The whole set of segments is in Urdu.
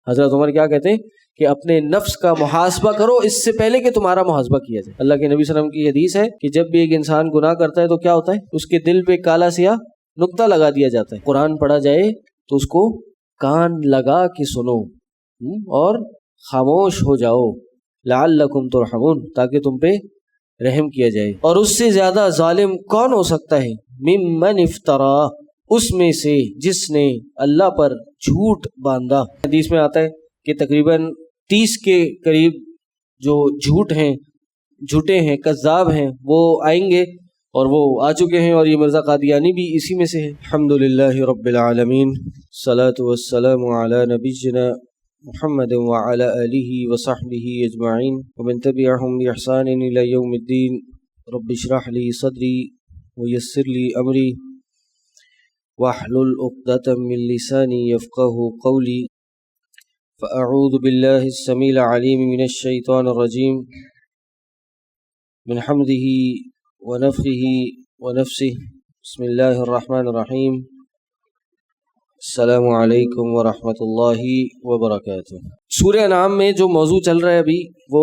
حضرت عمر کیا کہتے ہیں کہ اپنے نفس کا محاسبہ کرو اس سے پہلے کہ تمہارا محاسبہ کیا جائے۔ اللہ کے نبی صلی اللہ علیہ وسلم کی حدیث ہے کہ جب بھی ایک انسان گناہ کرتا ہے تو کیا ہوتا ہے، اس کے دل پہ کالا سیاہ نقطہ لگا دیا جاتا ہے۔ قرآن پڑھا جائے تو اس کو کان لگا کے سنو اور خاموش ہو جاؤ، لعلکم ترحمون، تاکہ تم پہ رحم کیا جائے۔ اور اس سے زیادہ ظالم کون ہو سکتا ہے، ممن افترا، اس میں سے جس نے اللہ پر جھوٹ باندھا۔ حدیث میں آتا ہے کہ تقریباً 30 کے قریب جو جھوٹے ہیں کذاب ہیں وہ آئیں گے، اور وہ آ چکے ہیں، اور یہ مرزا قادیانی بھی اسی میں سے ہے۔ الحمدللہ رب العالمین، الصلاۃ والسلام علی نبینا محمد وعلی آلہ وصحبہ اجمعین ومن تبعہم بإحسان الی یوم الدین۔ رب اشرح لی صدری ویسر لی امری واحلل عقدۃ من لسانی یفقہوا قولی۔ فاعوذ باللہ السمیع العلیم من الشیطان الرجیم، من حمدہ ونفخہ ونفسہ، بسم اللہ الرحمن الرحیم۔ السلام علیکم ورحمۃ اللہ وبرکاتہ۔ سورہ انعام میں جو موضوع چل رہا ہے ابھی وہ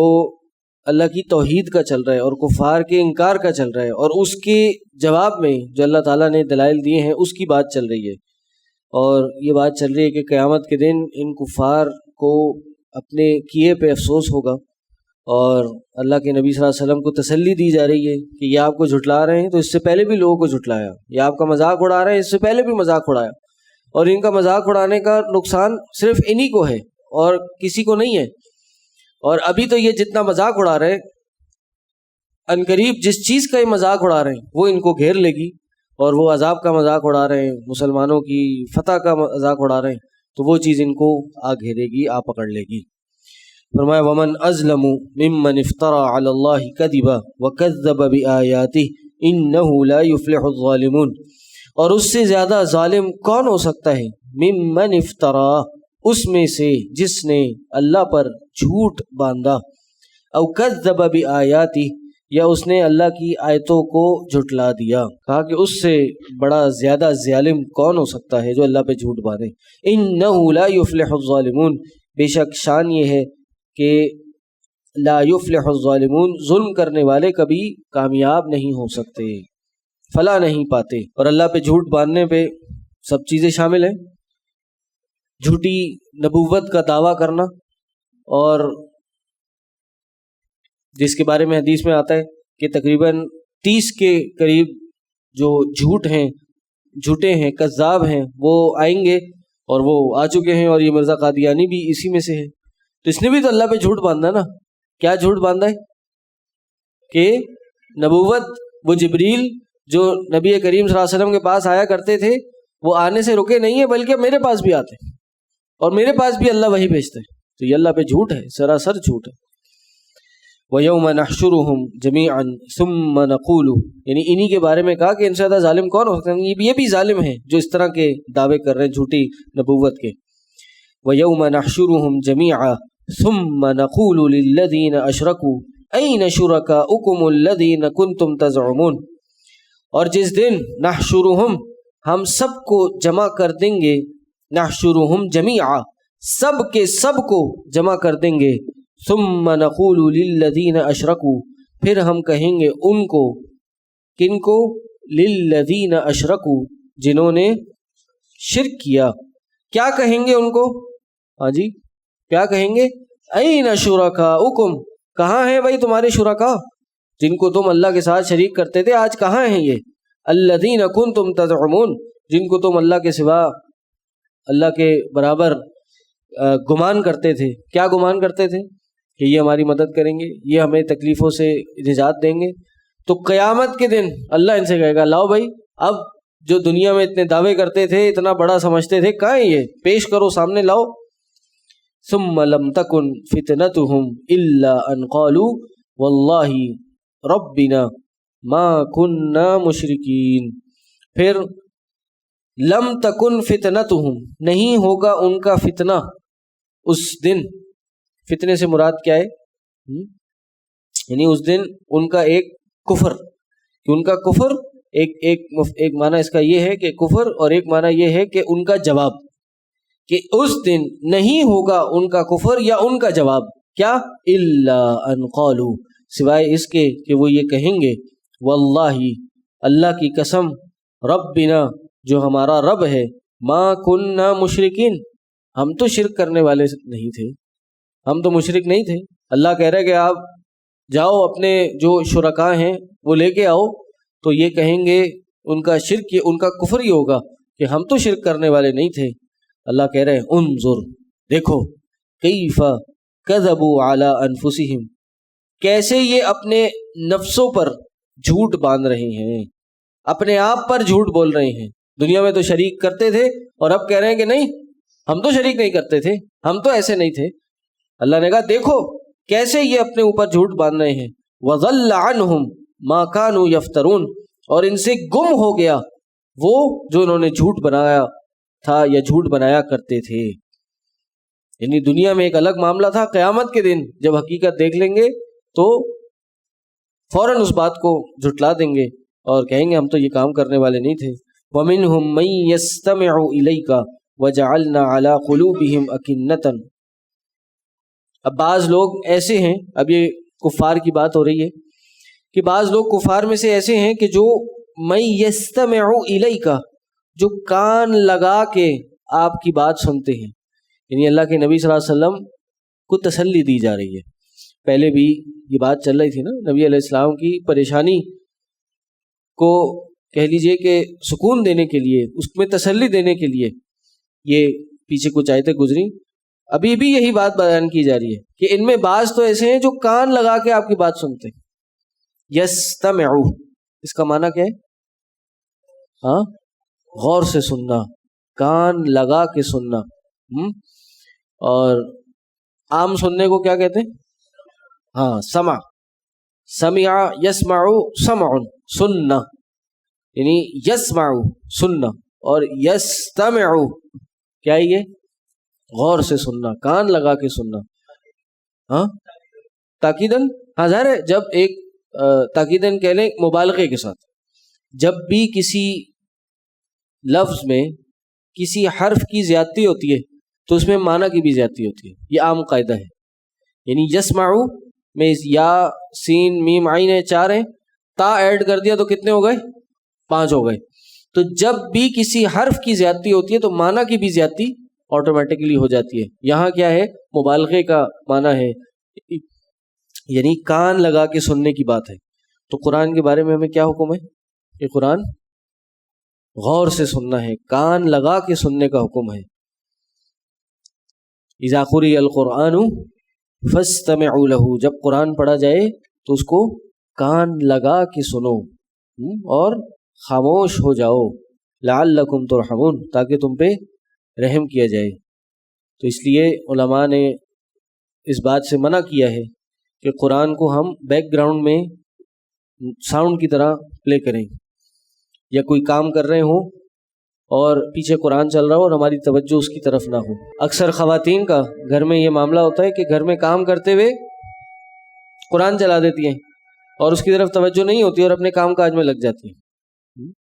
اللہ کی توحید کا چل رہا ہے اور کفار کے انکار کا چل رہا ہے، اور اس کے جواب میں جو اللہ تعالیٰ نے دلائل دیے ہیں اس کی بات چل رہی ہے۔ اور یہ بات چل رہی ہے کہ قیامت کے دن ان کفار کو اپنے کیے پہ افسوس ہوگا، اور اللہ کے نبی صلی اللہ علیہ وسلم کو تسلی دی جا رہی ہے کہ یہ آپ کو جھٹلا رہے ہیں تو اس سے پہلے بھی لوگوں کو جھٹلایا، یہ آپ کا مذاق اڑا رہے ہیں اس سے پہلے بھی مذاق اڑایا، اور ان کا مذاق اڑانے کا نقصان صرف انہی کو ہے اور کسی کو نہیں ہے۔ اور ابھی تو یہ جتنا مذاق اڑا رہے ہیں، عنقریب جس چیز کا یہ مذاق اڑا رہے ہیں وہ ان کو گھیر لے گی، اور وہ عذاب کا مذاق اڑا رہے ہیں، مسلمانوں کی فتح کا مذاق اڑا رہے ہیں، تو وہ چیز ان کو آ گھیرے گی، آ پکڑ لے گی۔ فرمایا ومن اظلم ممن افترى على الله كذبا وكذب بآياته انه لا يفلح الظالمون۔ اور اس سے زیادہ ظالم کون ہو سکتا ہے، ممن افترا، اس میں سے جس نے اللہ پر جھوٹ باندھا، او کذب بآیاتہ، یا اس نے اللہ کی آیتوں کو جھٹلا دیا۔ کہا کہ اس سے بڑا زیادہ ظالم کون ہو سکتا ہے جو اللہ پہ جھوٹ باندھے۔ انہ لا یفلح الظالمون، بے شک شان یہ ہے کہ لا یفلح الظالمون، ظلم کرنے والے کبھی کامیاب نہیں ہو سکتے، فلاح نہیں پاتے۔ اور اللہ پہ جھوٹ باندھنے پہ سب چیزیں شامل ہیں، جھوٹی نبوت کا دعویٰ کرنا، اور جس کے بارے میں حدیث میں آتا ہے کہ تقریباً 30 کے قریب جو جھوٹے ہیں کذاب ہیں وہ آئیں گے، اور وہ آ چکے ہیں، اور یہ مرزا قادیانی بھی اسی میں سے ہے۔ تو اس نے بھی تو اللہ پہ جھوٹ باندھا نا۔ کیا جھوٹ باندھا ہے کہ نبوت، وہ جبریل جو نبی کریم صلی اللہ علیہ وسلم کے پاس آیا کرتے تھے وہ آنے سے رکے نہیں ہیں، بلکہ میرے پاس بھی آتے ہیں، اور میرے پاس بھی اللہ وہی بھیجتا ہے۔ تو یہ اللہ پہ جھوٹ ہے، سراسر جھوٹ ہے۔ وَيَوْمَ نَحْشُرُهُمْ جَمِيعًا ثُمَّ نَقُولُ، یعنی انہی کے بارے میں کہا کہ ان سے زیادہ ظالم کون ہو سکتا ہے، یہ بھی ظالم ہیں جو اس طرح کے دعوے کر رہے ہیں جھوٹی نبوت کے۔ وَيَوْمَ نَحْشُرُهُمْ جَمِيعًا ثُمَّ نَقُولُ لِلَّذِينَ أَشْرَكُوا أَيْنَ شُرَكَاؤُكُمُ الَّذِينَ كُنتُمْ تَزْعُمُونَ، اور جس دن نحشرہم، ہم سب کو جمع کر دیں گے، نحشرہم جمیعا، سب کے سب کو جمع کر دیں گے، ثم نقول للذین اشرکوا، پھر ہم کہیں گے ان کو، کن کو، للذین اشرکوا، جنہوں نے شرک کیا۔ کیا کہیں گے ان کو؟ ہاں جی، کیا کہیں گے؟ این شرکاؤکم، کہاں ہیں بھائی تمہارے شرکا جن کو تم اللہ کے ساتھ شریک کرتے تھے، آج کہاں ہیں یہ؟ الذین کنتم تزعمون، جن کو تم اللہ کے سوا، اللہ کے برابر گمان کرتے تھے۔ کیا گمان کرتے تھے؟ کہ یہ ہماری مدد کریں گے، یہ ہمیں تکلیفوں سے نجات دیں گے۔ تو قیامت کے دن اللہ ان سے کہے گا لاؤ بھائی، اب جو دنیا میں اتنے دعوے کرتے تھے، اتنا بڑا سمجھتے تھے، کہاں ہے یہ؟ پیش کرو، سامنے لاؤ۔ ثم لم تکن فتنتهم الا ان قالوا واللہ ربنا ما کننا مشرکین، پھر لم تکن فتنتهم، نہیں ہوگا ان کا فتنہ اس دن۔ فتنے سے مراد کیا ہے؟ یعنی اس دن ان کا ایک کفر، کہ ان کا کفر ایک معنی اس کا یہ ہے کہ کفر، اور ایک معنی یہ ہے کہ ان کا جواب، کہ اس دن نہیں ہوگا ان کا کفر یا ان کا جواب، کیا؟ الا ان قالوا، سوائے اس کے کہ وہ یہ کہیں گے، واللہ، اللہ کی قسم، ربنا، جو ہمارا رب ہے، ما کننا مشرکین، ہم تو شرک کرنے والے نہیں تھے، ہم تو مشرک نہیں تھے۔ اللہ کہہ رہا ہے کہ آپ جاؤ اپنے جو شرکاء ہیں وہ لے کے آؤ، تو یہ کہیں گے ان کا شرک، ان کا کفر ہی ہوگا کہ ہم تو شرک کرنے والے نہیں تھے۔ اللہ کہہ رہے ہیں انظر، دیکھو، کیف کذبوا علی انفسہم، کیسے یہ اپنے نفسوں پر جھوٹ باندھ رہے ہیں، اپنے آپ پر جھوٹ بول رہے ہیں۔ دنیا میں تو شریک کرتے تھے اور اب کہہ رہے ہیں کہ نہیں، ہم تو شریک نہیں کرتے تھے، ہم تو ایسے نہیں تھے۔ اللہ نے کہا دیکھو کیسے یہ اپنے اوپر جھوٹ باندھ رہے ہیں۔ وَضَلَّ عَنْهُمْ مَا كَانُوا يَفْتَرُونَ، اور ان سے گم ہو گیا وہ جو انہوں نے جھوٹ بنایا تھا یا جھوٹ بنایا کرتے تھے۔ یعنی دنیا میں ایک الگ معاملہ تھا، قیامت کے دن جب حقیقت دیکھ لیں گے تو فوراً اس بات کو جھٹلا دیں گے اور کہیں گے ہم تو یہ کام کرنے والے نہیں تھے۔ وَمِنْهُمْ مَن يَسْتَمِعُ إِلَيْكَ وَجَعَلْنَا عَلَىٰ قُلُوبِهِمْ أَكِنَّةً، اب بعض لوگ ایسے ہیں، اب یہ کفار کی بات ہو رہی ہے کہ بعض لوگ کفار میں سے ایسے ہیں کہ جو مَن يَسْتَمِعُ إِلَيْكَ، جو کان لگا کے آپ کی بات سنتے ہیں، یعنی اللہ کے نبی صلی اللہ علیہ وسلم کو تسلی دی جا رہی ہے۔ پہلے بھی یہ بات چل رہی تھی نا، نبی علیہ السلام کی پریشانی کو کہہ لیجئے کہ سکون دینے کے لیے، اس میں تسلی دینے کے لیے یہ پیچھے کچھ آیتیں گزری۔ ابھی بھی یہی بات بیان کی جا رہی ہے کہ ان میں بعض تو ایسے ہیں جو کان لگا کے آپ کی بات سنتے ہیں۔ یستمعو، اس کا معنی کیا ہے؟ ہاں، غور سے سننا، کان لگا کے سننا۔ اور عام سننے کو کیا کہتے ہیں؟ ہاں، سمع، سمع یسمع سمع، سننا، یعنی یسمع سننا، اور یستمع کیا ہے یہ؟ غور سے سننا، کان لگا کے سننا۔ ہاں، تاکیدن، ہاں ظاہر ہے جب ایک تاکیدن کہہ لیں مبالغے کے ساتھ، جب بھی کسی لفظ میں کسی حرف کی زیادتی ہوتی ہے تو اس میں معنی کی بھی زیادتی ہوتی ہے، یہ عام قاعدہ ہے۔ یعنی یسمعو میں یا سین میم عین ہے، 4 ہیں، تا ایڈ کر دیا تو کتنے ہو گئے؟ 5 ہو گئے۔ تو جب بھی کسی حرف کی زیادتی ہوتی ہے تو معنی کی بھی زیادتی آٹومیٹکلی ہو جاتی ہے۔ یہاں کیا ہے؟ مبالغے کا معنی ہے، یعنی کان لگا کے سننے کی بات ہے۔ تو قرآن کے بارے میں ہمیں کیا حکم ہے؟ کہ قرآن غور سے سننا ہے، کان لگا کے سننے کا حکم ہے۔ اذا قرئ القرآن فاستمعوا له، جب قرآن پڑھا جائے تو اس کو کان لگا کے سنو اور خاموش ہو جاؤ، لعلکم ترحمون، تاکہ تم پہ رحم کیا جائے۔ تو اس لیے علماء نے اس بات سے منع کیا ہے کہ قرآن کو ہم بیک گراؤنڈ میں ساؤنڈ کی طرح پلے کریں، یا کوئی کام کر رہے ہوں اور پیچھے قرآن چل رہا ہو اور ہماری توجہ اس کی طرف نہ ہو۔ اکثر خواتین کا گھر میں یہ معاملہ ہوتا ہے کہ گھر میں کام کرتے ہوئے قرآن چلا دیتی ہیں اور اس کی طرف توجہ نہیں ہوتی اور اپنے کام کاج میں لگ جاتی ہیں۔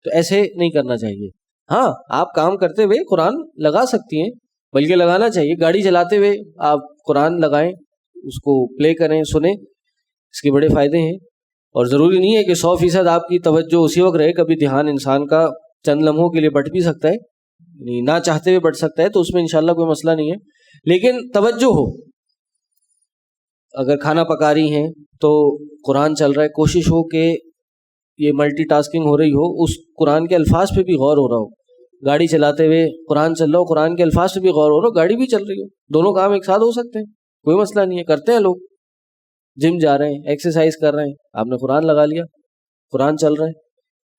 تو ایسے نہیں کرنا چاہیے۔ ہاں، آپ کام کرتے ہوئے قرآن لگا سکتی ہیں، بلکہ لگانا چاہیے۔ گاڑی چلاتے ہوئے آپ قرآن لگائیں، اس کو پلے کریں، سنیں، اس کے بڑے فائدے ہیں۔ اور ضروری نہیں ہے کہ 100% آپ کی توجہ اسی وقت رہے، کبھی دھیان انسان کا چند لمحوں کے لیے بٹ بھی سکتا ہے، یعنی نہ چاہتے ہوئے بٹ سکتا ہے، تو اس میں انشاءاللہ کوئی مسئلہ نہیں ہے، لیکن توجہ ہو۔ اگر کھانا پکا رہی ہیں تو قرآن چل رہا ہے، کوشش ہو کہ یہ ملٹی ٹاسکنگ ہو رہی ہو، اس قرآن کے الفاظ پہ بھی غور ہو رہا ہو۔ گاڑی چلاتے ہوئے قرآن چل رہا ہو، قرآن کے الفاظ پہ بھی غور ہو رہا ہو، گاڑی بھی چل رہی ہو، دونوں کام ایک ساتھ ہو سکتے ہیں، کوئی مسئلہ نہیں ہے، کرتے ہیں لوگ۔ جم جا رہے ہیں، ایکسرسائز کر رہے ہیں، آپ نے قرآن لگا لیا، قرآن چل رہا ہے۔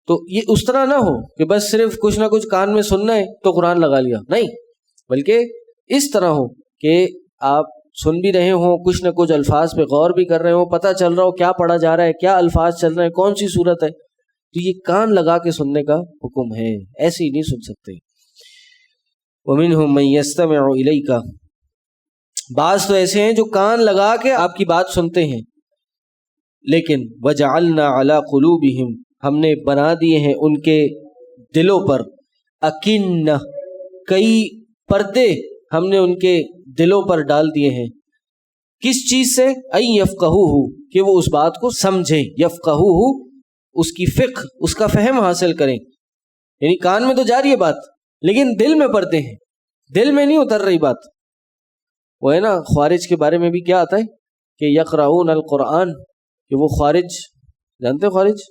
تو یہ اس طرح نہ ہو کہ بس صرف کچھ نہ کچھ کان میں سننا ہے تو قرآن لگا لیا، نہیں، بلکہ اس طرح ہو کہ آپ سن بھی رہے ہوں، کچھ نہ کچھ الفاظ پہ غور بھی کر رہے ہوں، پتہ چل رہا ہو کیا پڑھا جا رہا ہے، کیا الفاظ چل رہے ہیں، کون سی صورت ہے۔ تو یہ کان لگا کے سننے کا حکم ہے، ایسے ہی نہیں سن سکتے۔ وَمِنْهُمْ مَن يَسْتَمِعُ إِلَيْكَ، بعض تو ایسے ہیں جو کان لگا کے آپ کی بات سنتے ہیں، لیکن وَجَعَلْنَا عَلَىٰ قُلُوبِهِمْ، ہم نے بنا دیے ہیں ان کے دلوں پر، اکِنّہ، کئی پردے ہم نے ان کے دلوں پر ڈال دیے ہیں. کس چیز سے؟ ان یفقہوہ، کہ وہ اس بات کو سمجھیں. یفقہوہ، اس کی فقہ، اس کا فہم حاصل کریں. یعنی کان میں تو جا رہی ہے بات لیکن دل میں پڑھتے ہیں، دل میں نہیں اتر رہی بات. وہ ہے نا خوارج کے بارے میں بھی کیا آتا ہے کہ یقرؤون القرآن، کہ وہ خوارج، جانتے ہیں خوارج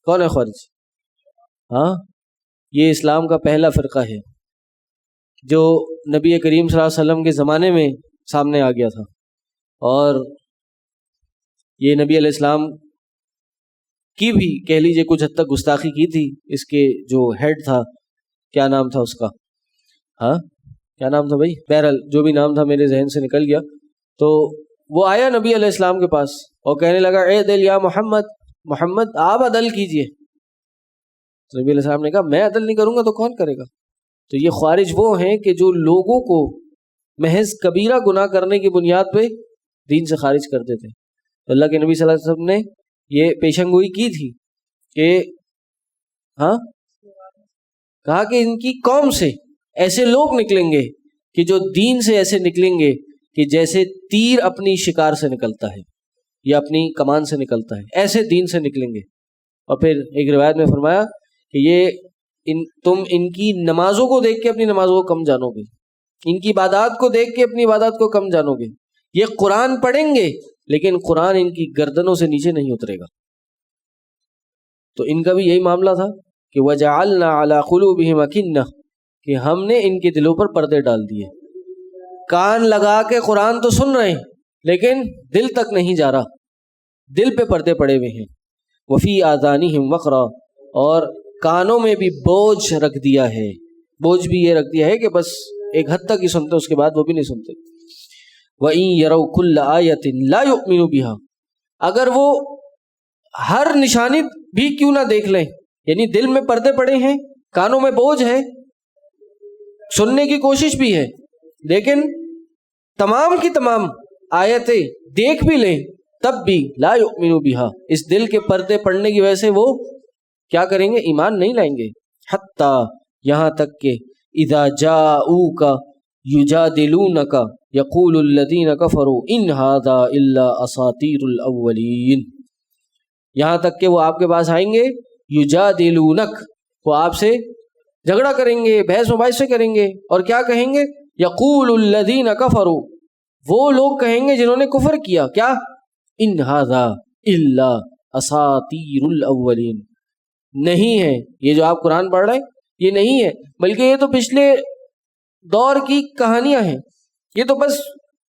کون ہے؟ خوارج، ہاں، یہ اسلام کا پہلا فرقہ ہے جو نبی کریم صلی اللہ علیہ وسلم کے زمانے میں سامنے آ گیا تھا، اور یہ نبی علیہ السلام کی بھی کہہ لیجیے کچھ حد تک گستاخی کی تھی. اس کے جو ہیڈ تھا، کیا نام تھا اس کا، ہاں کیا نام تھا بھائی، بہرحال جو بھی نام تھا میرے ذہن سے نکل گیا. تو وہ آیا نبی علیہ السلام کے پاس اور کہنے لگا اے دل یا محمد، محمد آپ عدل کیجئے. تو نبی علیہ السلام نے کہا میں عدل نہیں کروں گا تو کون کرے گا؟ تو یہ خوارج وہ ہیں کہ جو لوگوں کو محض کبیرہ گناہ کرنے کی بنیاد پہ دین سے خارج کرتے تھے. تو اللہ کے نبی صلی اللہ علیہ وسلم نے یہ پیشن گوئی کی تھی کہ ہاں، کہا کہ ان کی قوم سے ایسے لوگ نکلیں گے کہ جو دین سے ایسے نکلیں گے کہ جیسے تیر اپنی شکار سے نکلتا ہے یا اپنی کمان سے نکلتا ہے، ایسے دین سے نکلیں گے. اور پھر ایک روایت میں فرمایا کہ تم ان کی نمازوں کو دیکھ کے اپنی نمازوں کو کم جانو گے، ان کی عبادات کو دیکھ کے اپنی عبادات کو کم جانو گے. یہ قرآن پڑھیں گے لیکن قرآن ان کی گردنوں سے نیچے نہیں اترے گا. تو ان کا بھی یہی معاملہ تھا کہ وَجَعَلْنَا عَلَىٰ قُلُوبِهِمْ أَكِنَّةً، کہ ہم نے ان کے دلوں پر پردے ڈال دیے. کان لگا کے قرآن تو سن رہے ہیں لیکن دل تک نہیں جا رہا، دل پہ پردے پڑے ہوئے ہیں. وَفِي آذَانِهِمْ وَقْرًا، اور کانوں میں بھی بوجھ رکھ دیا ہے. بوجھ بھی یہ رکھ دیا ہے کہ بس ایک حد تک ہی سنتے، اس کے بعد وہ بھی نہیں سنتے. وَإِن يَرَوْا كُلَّ آيَةٍ لَا يُؤْمِنُوا بِهَا، اگر وہ ہر نشانی بھی کیوں نہ دیکھ لیں، یعنی دل میں پردے پڑے ہیں، کانوں میں بوجھ ہے، سننے کی کوشش بھی ہے، لیکن تمام کی تمام آیتیں دیکھ بھی لیں تب بھی لا یؤمنوا بها، اس دل کے پردے پڑنے کی وجہ سے وہ کیا کریں گے؟ ایمان نہیں لائیں گے. حتی، یہاں تک کہ اذا جاؤوک یجادلونک یقول الذین کفروا ان ھذا الا اساطیر الاولین، یہاں تک کہ وہ آپ کے پاس آئیں گے، یجادلونک، وہ آپ سے جھگڑا کریں گے، بحث مباحثے کریں گے، اور کیا کہیں گے؟ یقول الذین کفروا، وہ لوگ کہیں گے جنہوں نے کفر کیا، کیا؟ ان ھذا الا اساطیر الاولین، نہیں ہے یہ جو آپ قرآن پڑھ رہے ہیں یہ نہیں ہے، بلکہ یہ تو پچھلے دور کی کہانیاں ہیں، یہ تو بس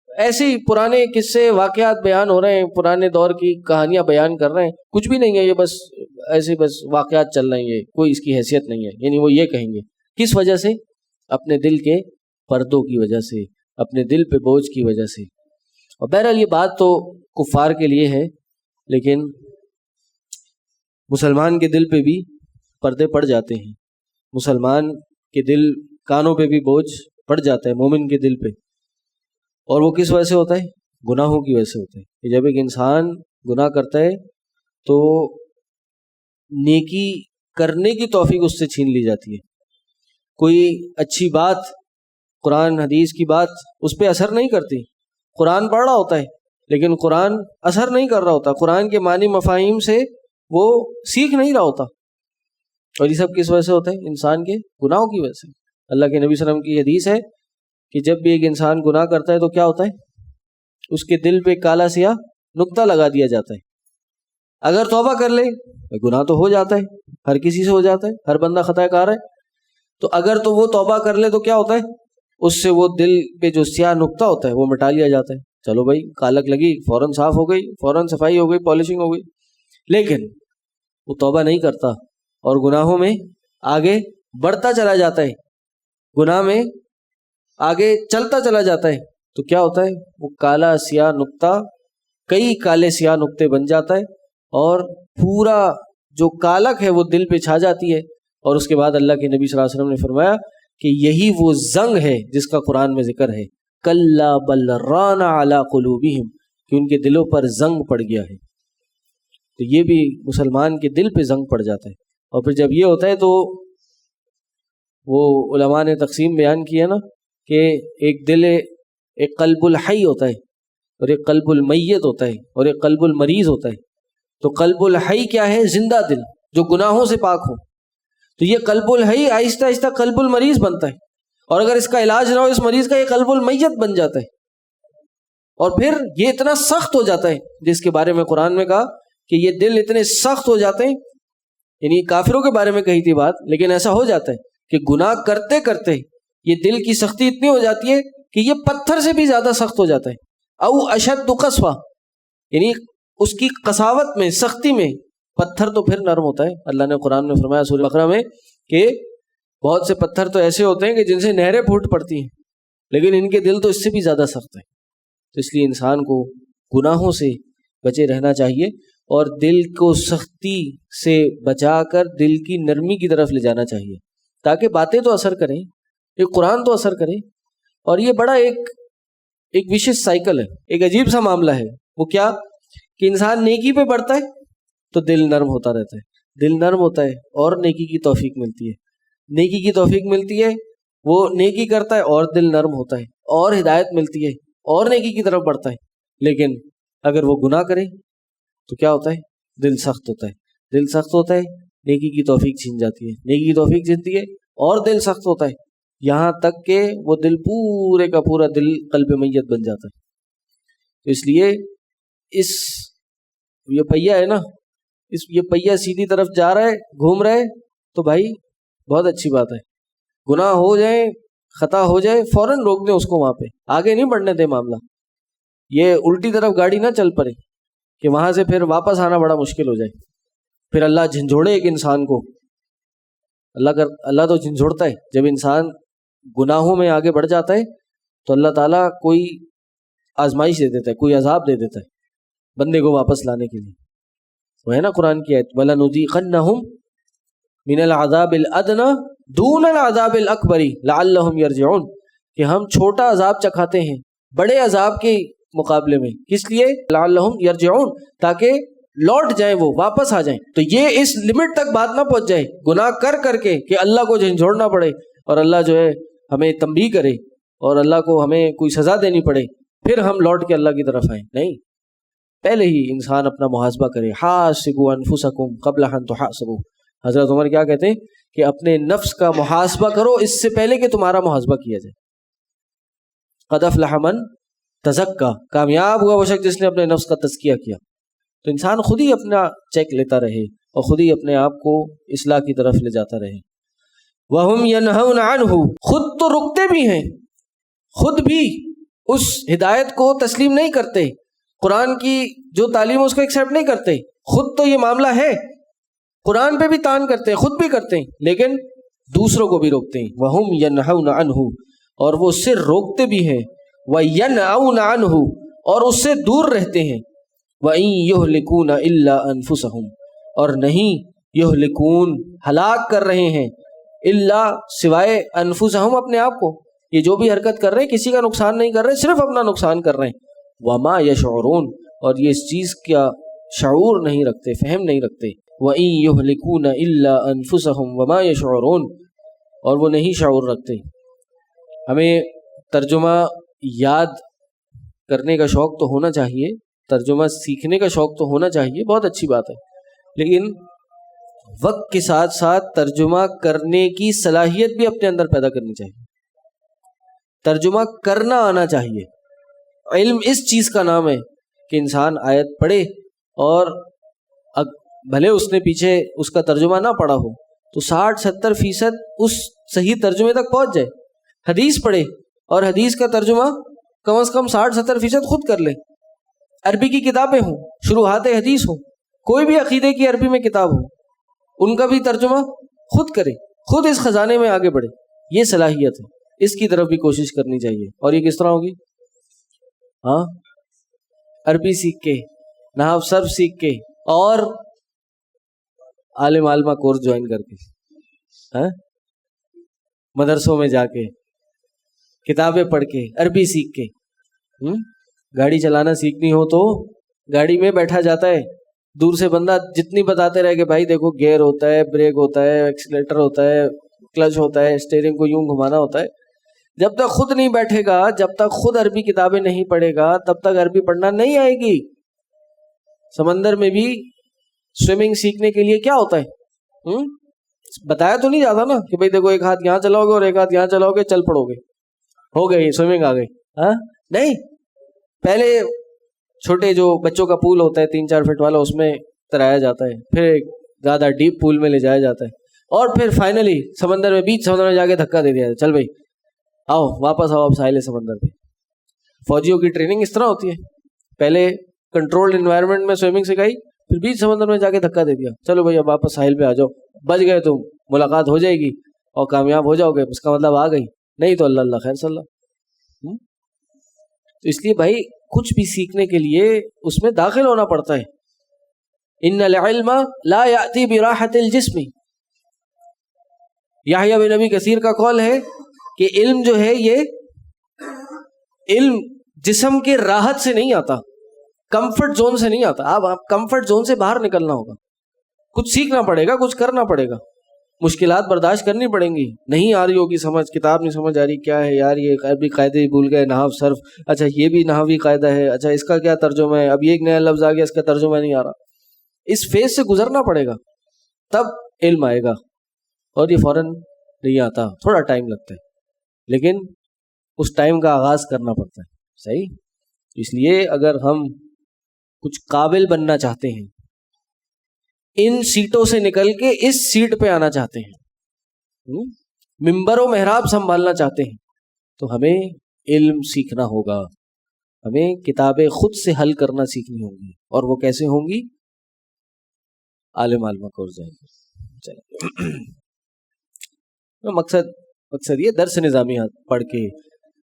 ایسے ہی پرانے قصے واقعات بیان ہو رہے ہیں، پرانے دور کی کہانیاں بیان کر رہے ہیں، کچھ بھی نہیں ہے، یہ بس ایسے بس واقعات چل رہے ہیں، یہ کوئی اس کی حیثیت نہیں ہے. یعنی وہ یہ کہیں گے کس وجہ سے؟ اپنے دل کے پردوں کی وجہ سے، اپنے دل پہ بوجھ کی وجہ سے. اور بہرحال یہ بات تو کفار کے لیے ہے، لیکن مسلمان کے دل پہ بھی پردے پڑ جاتے ہیں، مسلمان کے دل، کانوں پہ بھی بوجھ پڑ جاتا ہے مومن کے دل پہ. اور وہ کس وجہ سے ہوتا ہے؟ گناہوں کی وجہ سے ہوتا ہے. کہ جب ایک انسان گناہ کرتا ہے تو نیکی کرنے کی توفیق اس سے چھین لی جاتی ہے. کوئی اچھی بات، قرآن حدیث کی بات اس پہ اثر نہیں کرتی. قرآن پڑھ رہا ہوتا ہے لیکن قرآن اثر نہیں کر رہا ہوتا، قرآن کے معنی مفاہیم سے وہ سیکھ نہیں رہا ہوتا. اور یہ سب کس وجہ سے ہوتا ہے؟ انسان کے گناہوں کی وجہ سے. اللہ کے نبی صلی اللہ علیہ وسلم کی حدیث ہے کہ جب بھی ایک انسان گناہ کرتا ہے تو کیا ہوتا ہے؟ اس کے دل پہ کالا سیاہ نقطہ لگا دیا جاتا ہے. اگر توبہ کر لے گناہ تو ہو جاتا ہے، ہر کسی سے ہو جاتا ہے، ہر بندہ خطا کار ہے. تو اگر تو وہ توبہ کر لے تو کیا ہوتا ہے؟ اس سے وہ دل پہ جو سیاہ نقطہ ہوتا ہے وہ مٹا لیا جاتا ہے. چلو بھائی کالک لگی، فوراً صاف ہو گئی، فوراً صفائی ہو گئی، پالشنگ ہو گئی. لیکن وہ توبہ نہیں کرتا اور گناہوں میں آگے بڑھتا چلا جاتا ہے، گناہ میں آگے چلتا چلا جاتا ہے. تو کیا ہوتا ہے؟ وہ کالا سیاہ نقطہ کئی کالے سیاہ نقطے بن جاتا ہے اور پورا جو کالک ہے وہ دل پہ چھا جاتی ہے. اور اس کے بعد اللہ کے نبی صلی اللہ علیہ وسلم نے فرمایا کہ یہی وہ زنگ ہے جس کا قرآن میں ذکر ہے، کلا بل ران علی قلوبہم، کہ ان کے دلوں پر زنگ پڑ گیا ہے. تو یہ بھی مسلمان کے دل پہ زنگ پڑ جاتا ہے. اور پھر جب یہ ہوتا ہے تو وہ علماء نے تقسیم بیان کی ہے نا کہ ایک دل ایک قلب الحی ہوتا ہے اور ایک قلب المیت ہوتا ہے اور ایک قلب المریض ہوتا ہے. تو قلب الحی کیا ہے؟ زندہ دل جو گناہوں سے پاک ہو. تو یہ قلب الحی آہستہ آہستہ قلب المریض بنتا ہے، اور اگر اس کا علاج نہ ہو اس مریض کا، یہ قلب المیت بن جاتا ہے، اور پھر یہ اتنا سخت ہو جاتا ہے جس کے بارے میں قرآن میں کہا کہ یہ دل اتنے سخت ہو جاتے ہیں. یعنی کافروں کے بارے میں کہی تھی بات، لیکن ایسا ہو جاتا ہے کہ گناہ کرتے کرتے یہ دل کی سختی اتنی ہو جاتی ہے کہ یہ پتھر سے بھی زیادہ سخت ہو جاتا ہے. او اشد قسوہ، یعنی اس کی قساوت میں، سختی میں پتھر تو پھر نرم ہوتا ہے. اللہ نے قرآن میں فرمایا سورہ بقرہ میں کہ بہت سے پتھر تو ایسے ہوتے ہیں کہ جن سے نہریں پھوٹ پڑتی ہیں، لیکن ان کے دل تو اس سے بھی زیادہ سخت ہیں. تو اس لیے انسان کو گناہوں سے بچے رہنا چاہیے اور دل کو سختی سے بچا کر دل کی نرمی کی طرف لے جانا چاہیے، تاکہ باتیں تو اثر کریں، ایک قرآن تو اثر کرے. اور یہ بڑا ایک وشیش سائیکل ہے، ایک عجیب سا معاملہ ہے. وہ کیا کہ انسان نیکی پہ بڑھتا ہے تو دل نرم ہوتا رہتا ہے، دل نرم ہوتا ہے اور نیکی کی توفیق ملتی ہے، نیکی کی توفیق ملتی ہے، وہ نیکی کرتا ہے اور دل نرم ہوتا ہے اور ہدایت ملتی ہے اور نیکی کی طرف بڑھتا ہے. لیکن اگر وہ گناہ کرے تو کیا ہوتا ہے؟ دل سخت ہوتا ہے، دل سخت ہوتا ہے، نیکی کی توفیق چھین جاتی ہے، نیکی کی توفیق چھینتی ہے اور دل سخت ہوتا ہے، یہاں تک کہ وہ دل پورے کا پورا دل قلب میت بن جاتا ہے. تو اس لیے یہ پہیا ہے نا، یہ پہیا سیدھی طرف جا رہا ہے، گھوم رہا ہے، تو بھائی بہت اچھی بات ہے. گناہ ہو جائے، خطا ہو جائے، فوراً روک دیں اس کو، وہاں پہ آگے نہیں بڑھنے دیں معاملہ. یہ الٹی طرف گاڑی نہ چل پڑے کہ وہاں سے پھر واپس آنا بڑا مشکل ہو جائے، پھر اللہ جھنجھوڑے ایک انسان کو. اللہ تو جھنجھوڑتا ہے جب انسان گناہوں میں آگے بڑھ جاتا ہے، تو اللہ تعالیٰ کوئی آزمائش دے دیتا ہے، کوئی عذاب دے دیتا ہے بندے کو واپس لانے کے لیے. وہ ہے نا قرآن کی آیت وَلَنُذِيقَنَّهُمْ مِنَ الْعَذَابِ الْأَدْنَى دُونَ الْعَذَابِ الْأَكْبَرِ لَعَلَّهُمْ يَرْجِعُونَ، کہ ہم چھوٹا عذاب چکھاتے ہیں بڑے عذاب کے مقابلے میں. کس لیے؟ لَعَلَّهُمْ يَرْجِعُونَ، تاکہ لوٹ جائیں، وہ واپس آ جائیں. تو یہ اس لمٹ تک بات نہ پہنچ جائے گناہ کر کے کہ اللہ کو جھنجھوڑنا پڑے اور اللہ جو ہے ہمیں تنبیہ کرے اور اللہ کو ہمیں کوئی سزا دینی پڑے پھر ہم لوٹ کے اللہ کی طرف آئیں. نہیں، پہلے ہی انسان اپنا محاسبہ کرے. حاسبوا انفسکم قبل ان تحاسبوا. حضرت عمر کیا کہتے ہیں کہ اپنے نفس کا محاسبہ کرو اس سے پہلے کہ تمہارا محاسبہ کیا جائے. قد افلح من تزکا، کامیاب ہوا وہ شخص جس نے اپنے نفس کا تزکیہ کیا. تو انسان خود ہی اپنا چیک لیتا رہے اور خود ہی اپنے آپ کو اصلاح کی طرف لے جاتا رہے. وَهُمْ يَنْهَوْنَ عَنْهُ، خود تو رکتے بھی ہیں، خود بھی اس ہدایت کو تسلیم نہیں کرتے، قرآن کی جو تعلیم اس کو ایکسیپٹ نہیں کرتے. خود تو یہ معاملہ ہے، قرآن پہ بھی تان کرتے ہیں، خود بھی کرتے ہیں، لیکن دوسروں کو بھی روکتے ہیں. وَهُمْ يَنْهَوْنَ عَنْهُ، اور وہ اس سے روکتے بھی ہیں. وَيَنْأَوْنَ عَنْهُ، اور اس سے دور رہتے ہیں. وَإِن يُهْلِكُونَ إِلَّا أَنفُسَهُمْ، اور نہیں یہلکون، ہلاک کر رہے ہیں، الا سوائے انفسہم، اپنے آپ کو. یہ جو بھی حرکت کر رہے ہیں کسی کا نقصان نہیں کر رہے، صرف اپنا نقصان کر رہے ہیں. وما یشعرون، اور یہ اس چیز کا شعور نہیں رکھتے، فہم نہیں رکھتے. وَإِن يُهْلِكُونَ إِلَّا أَنفُسَهُمْ وَمَا يَشْعُرُونَ، اور وہ نہیں شعور رکھتے. ہمیں ترجمہ یاد کرنے کا شوق تو ہونا چاہیے، ترجمہ سیکھنے کا شوق تو ہونا چاہیے، بہت اچھی بات ہے، لیکن وقت کے ساتھ ساتھ ترجمہ کرنے کی صلاحیت بھی اپنے اندر پیدا کرنی چاہیے. ترجمہ کرنا آنا چاہیے. علم اس چیز کا نام ہے کہ انسان آیت پڑھے اور بھلے اس نے پیچھے اس کا ترجمہ نہ پڑھا ہو تو 60-70% اس صحیح ترجمے تک پہنچ جائے. حدیث پڑھے اور حدیث کا ترجمہ کم از کم 60-70% خود کر لے. عربی کی کتابیں ہوں، شروحات حدیث ہوں، کوئی بھی عقیدے کی عربی میں کتاب ہو، ان کا بھی ترجمہ خود کرے، خود اس خزانے میں آگے بڑھے. یہ صلاحیت ہے، اس کی طرف بھی کوشش کرنی چاہیے. اور یہ کس طرح ہوگی؟ ہاں، عربی سیکھ کے، نحو صرف سیکھ کے، اور عالم عالمہ کورس جوائن کر کے، ہاں، مدرسوں میں جا کے، کتابیں پڑھ کے، عربی سیکھ کے. گاڑی چلانا سیکھنی ہو تو گاڑی میں بیٹھا جاتا ہے، دور سے بندہ جتنی بتاتے رہے کہ بھائی دیکھو گیئر ہوتا ہے، بریک ہوتا ہے، ایکسیلیٹر ہوتا ہے، کلچ ہوتا ہے، اسٹیئرنگ کو یوں گھمانا ہوتا ہے، جب تک خود نہیں بیٹھے گا، جب تک خود عربی کتابیں نہیں پڑھے گا، تب تک عربی پڑھنا نہیں آئے گی۔ سمندر میں بھی سوئمنگ سیکھنے کے لیے کیا ہوتا ہے؟ بتایا تو نہیں جاتا نا کہ بھئی دیکھو ایک ہاتھ یہاں چلاؤ گے اور ایک ہاتھ یہاں چلاؤ گے، چل پڑو گے، ہو گئی سوئمنگ آ گئی۔ ہاں نہیں، پہلے چھوٹے جو بچوں کا پول ہوتا ہے 3-4 فٹ والا، اس میں تیرایا جاتا ہے، پھر ایک زیادہ ڈیپ پول میں لے جایا جاتا ہے، اور پھر فائنلی سمندر میں، بیچ سمندر میں جا کے دھکا دے دیا جاتا ہے، چل بھائی آؤ واپس آؤ اب ساحل سمندر پہ۔ فوجیوں کی ٹریننگ اس طرح ہوتی ہے، پہلے کنٹرولڈ انوائرمنٹ میں سوئمنگ سکھائی، پھر بیچ سمندر میں جا کے دھکا دے دیا، چلو بھائی اب واپس ساحل پہ آ جاؤ، بچ گئے تم، ملاقات ہو جائے گی اور کامیاب ہو جاؤ گے، اس کا مطلب آ گئی، نہیں تو اللہ اللہ خیر صلی اللہ۔ تو اس لیے بھائی کچھ بھی سیکھنے کے لیے اس میں داخل ہونا پڑتا ہے۔ ان العلم لا یأتی براحۃ الجسم، یحییٰ بن ابی کثیر کا قول ہے کہ علم جو ہے، یہ علم جسم کے راحت سے نہیں آتا، کمفرٹ زون سے نہیں آتا۔ آپ کمفرٹ زون سے باہر نکلنا ہوگا، کچھ سیکھنا پڑے گا، کچھ کرنا پڑے گا، مشکلات برداشت کرنی پڑیں گی، نہیں آ رہی ہوگی سمجھ، کتاب نہیں سمجھ آ رہی، کیا ہے یار یہ عربی قاعدے ہی بھول گئے، نحو صرف، اچھا یہ بھی نحوی قاعدہ ہے، اچھا اس کا کیا ترجمہ ہے، اب یہ ایک نیا لفظ آ گیا اس کا ترجمہ نہیں آ رہا۔ اس فیز سے گزرنا پڑے گا، تب علم آئے گا، اور یہ فوراً نہیں آتا، تھوڑا ٹائم لگتا ہے، لیکن اس ٹائم کا آغاز کرنا پڑتا ہے۔ صحیح؟ اس لیے اگر ہم کچھ قابل بننا چاہتے ہیں، ان سیٹوں سے نکل کے اس سیٹ پہ آنا چاہتے ہیں، منبر و محراب سنبھالنا چاہتے ہیں، تو ہمیں علم سیکھنا ہوگا، ہمیں کتابیں خود سے حل کرنا سیکھنی ہوں گی، اور وہ کیسے ہوں گی؟ عالم عالمہ کو جائیں گے۔ چلیں مقصد یہ درس نظامی پڑھ کے،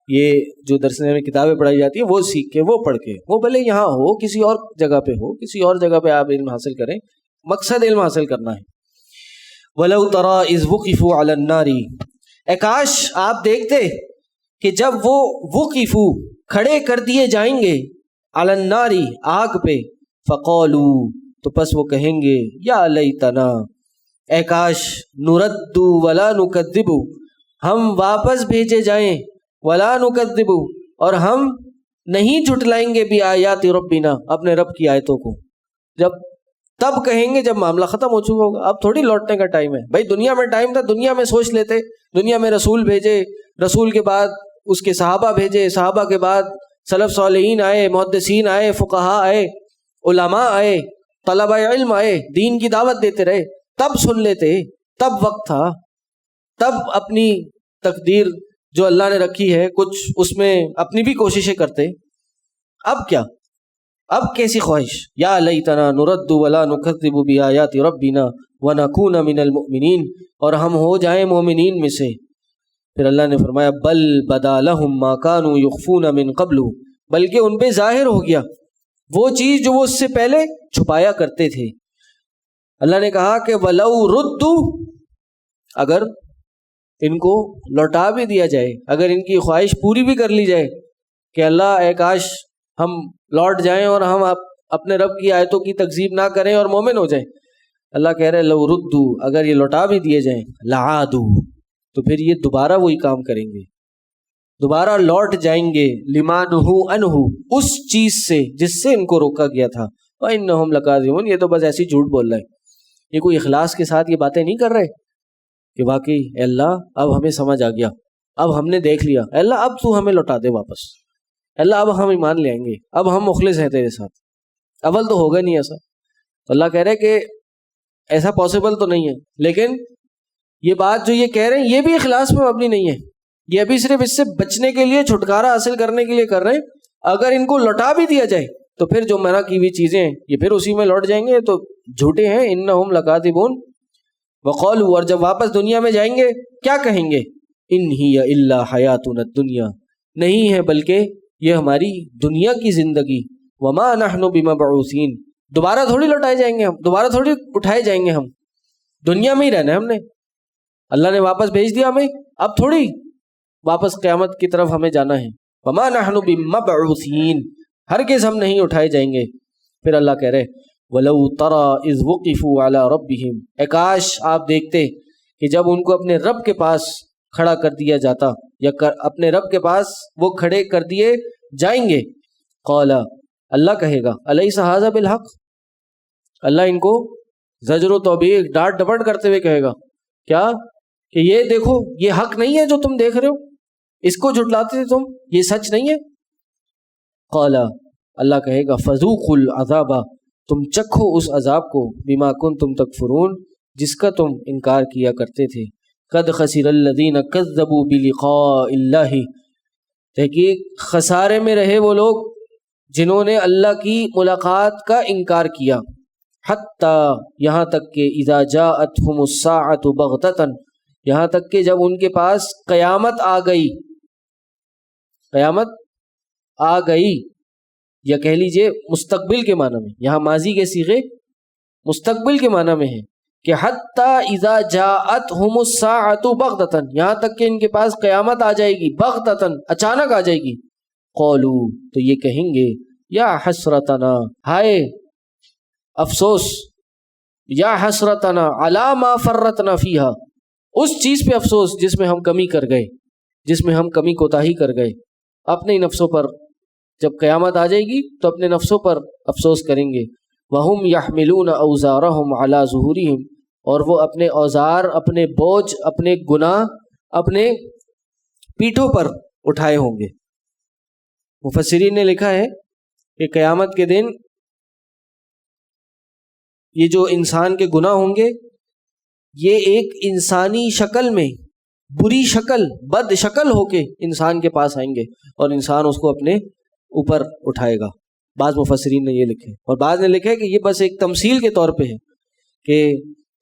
یہ جو درس نظامی کتابیں پڑھائی جاتی ہیں وہ سیکھ کے، وہ پڑھ کے، وہ بھلے یہاں ہو، کسی اور جگہ پہ ہو، کسی اور جگہ پہ آپ علم حاصل کریں، مقصد علم حاصل کرنا ہے۔ وَلَوْ تَرَىٰ إِذْ وُقِفُوا عَلَى النَّارِ، اے کاش آپ دیکھتے کہ جب وہ وقفوا کھڑے کر دیے جائیں گے، علی النار آگ پہ، فقالوا تو پس وہ کہیں گے، یا لیتنا اے کاش، نرد ولا نکذب ہم واپس بھیجے جائیں، ولا نکذب اور ہم نہیں جھٹلائیں گے، بآیات ربنا اپنے رب کی آیتوں کو۔ جب تب کہیں گے جب معاملہ ختم ہو چکا ہوگا، اب تھوڑی لوٹنے کا ٹائم ہے بھائی، دنیا میں ٹائم تھا، دنیا میں سوچ لیتے، دنیا میں رسول بھیجے، رسول کے بعد اس کے صحابہ بھیجے، صحابہ کے بعد سلف صالحین آئے، محدثین آئے، فقہاء آئے، علماء آئے، طلبہ علم آئے، دین کی دعوت دیتے رہے، تب سن لیتے، تب وقت تھا، تب اپنی تقدیر جو اللہ نے رکھی ہے کچھ اس میں اپنی بھی کوششیں کرتے۔ اب کیا؟ اب کیسی خواہش؟ یا لیتنا نرد ولا نکذب بآیات ربنا ونکون من المؤمنین، اور ہم ہو جائیں مومنین میں سے۔ پھر اللہ نے فرمایا بل بدا لہم ما کانوا یخفون من قبل، بلکہ ان پہ ظاہر ہو گیا وہ چیز جو وہ اس سے پہلے چھپایا کرتے تھے۔ اللہ نے کہا کہ ولو ردوا، اگر ان کو لوٹا بھی دیا جائے، اگر ان کی خواہش پوری بھی کر لی جائے کہ اللہ اے کاش ہم لوٹ جائیں اور ہم اپنے رب کی آیتوں کی تکذیب نہ کریں اور مومن ہو جائیں، اللہ کہہ رہے لو ردوا، اگر یہ لوٹا بھی دیے جائیں، لعادوا تو پھر یہ دوبارہ وہی کام کریں گے، دوبارہ لوٹ جائیں گے، لما نہوا عنہ اس چیز سے جس سے ان کو روکا گیا تھا، وانہم لکاذبون یہ تو بس ایسی جھوٹ بول رہے ہیں، یہ کوئی اخلاص کے ساتھ یہ باتیں نہیں کر رہے کہ واقعی اے اللہ اب ہمیں سمجھ آ گیا، اب ہم نے دیکھ لیا، اے اللہ اب تو ہمیں لوٹا دے واپس، اے اللہ اب ہم ایمان لے آئیں گے، اب ہم مخلص ہیں تیرے ساتھ۔ اول تو ہوگا نہیں ایسا، تو اللہ کہہ رہے کہ ایسا پاسبل تو نہیں ہے، لیکن یہ بات جو یہ کہہ رہے ہیں یہ بھی اخلاص میں مبنی نہیں ہے، یہ ابھی صرف اس سے بچنے کے لیے، چھٹکارا حاصل کرنے کے لیے کر رہے ہیں۔ اگر ان کو لوٹا بھی دیا جائے تو پھر جو منع کی ہوئی چیزیں ہیں یہ پھر اسی میں لوٹ جائیں گے، تو جھوٹے ہیں، انہم لکاذبون۔ وقالوا اور جب واپس دنیا میں جائیں گے کیا کہیں گے؟ ان ہی الا حیاتنا الدنیا، نہیں ہے بلکہ یہ ہماری دنیا کی زندگی، وما نحن بمبعوثین دوبارہ تھوڑی لوٹائے جائیں گے، ہم دوبارہ تھوڑی اٹھائے جائیں گے، ہم دنیا میں ہی رہنا ہے، ہم نے اللہ نے واپس بھیج دیا ہمیں، اب تھوڑی واپس قیامت کی طرف ہمیں جانا ہے۔ وما نحن بمبعوثین ہرگز ہم نہیں اٹھائے جائیں گے۔ پھر اللہ کہہ رہے وَلَوْ تَرَىٰ إِذْ وُقِفُوا عَلَىٰ رَبِّهِمْ، اے کاش آپ دیکھتے کہ جب ان کو اپنے رب کے پاس کھڑا کر دیا جاتا یا اپنے رب کے پاس وہ کھڑے کر دیے جائیں گے. قال اللہ کہے گا الیس ھذا بالحق، اللہ ان کو زجر و توبیخ ڈانٹ ڈپٹ کرتے ہوئے کہے گا کیا کہ یہ دیکھو یہ حق نہیں ہے جو تم دیکھ رہے ہو، اس کو جھٹلاتے تھے تم، یہ سچ نہیں ہے. قال اللہ کہے گا فذوقوا العذاب، تم چکھو اس عذاب کو، بما کنتم تکفرون، جس کا تم انکار کیا کرتے تھے. قد خسر الذین کذبوا بلقاء اللہ، تحقیق خسارے میں رہے وہ لوگ جنہوں نے اللہ کی ملاقات کا انکار کیا. حتی یہاں تک کہ اذا جاءتہم الساعۃ بغتۃ، یہاں تک کہ جب ان کے پاس قیامت آ گئی، قیامت آ گئی، یا کہہ لیجئے مستقبل کے معنی میں، یہاں ماضی کے صیغے مستقبل کے معنی میں ہیں کہ حتی اذا جاءتہم الساعۃ بغتۃ، یہاں تک کہ ان کے پاس قیامت آ جائے گی، بغتۃ اچانک آ جائے گی. قولوا تو یہ کہیں گے یا حسرتنا، ہائے افسوس، یا حسرتنا علی ما فرطنا فیہا، اس چیز پہ افسوس جس میں ہم کمی کر گئے، جس میں ہم کمی کوتاہی کر گئے. اپنے نفسوں پر جب قیامت آ جائے گی تو اپنے نفسوں پر افسوس کریں گے. وَهُمْ يَحْمِلُونَ أَوْزَارَهُمْ عَلَى ظُهُورِهِمْ، اور وہ اپنے اوزار، اپنے بوجھ، اپنے گناہ اپنے پیٹھوں پر اٹھائے ہوں گے. مفسرین نے لکھا ہے کہ قیامت کے دن یہ جو انسان کے گناہ ہوں گے یہ ایک انسانی شکل میں، بری شکل، بد شکل ہو کے انسان کے پاس آئیں گے اور انسان اس کو اپنے اوپر اٹھائے گا. بعض مفسرین نے یہ لکھے، اور بعض نے لکھا ہے کہ یہ بس ایک تمثیل کے طور پہ ہے کہ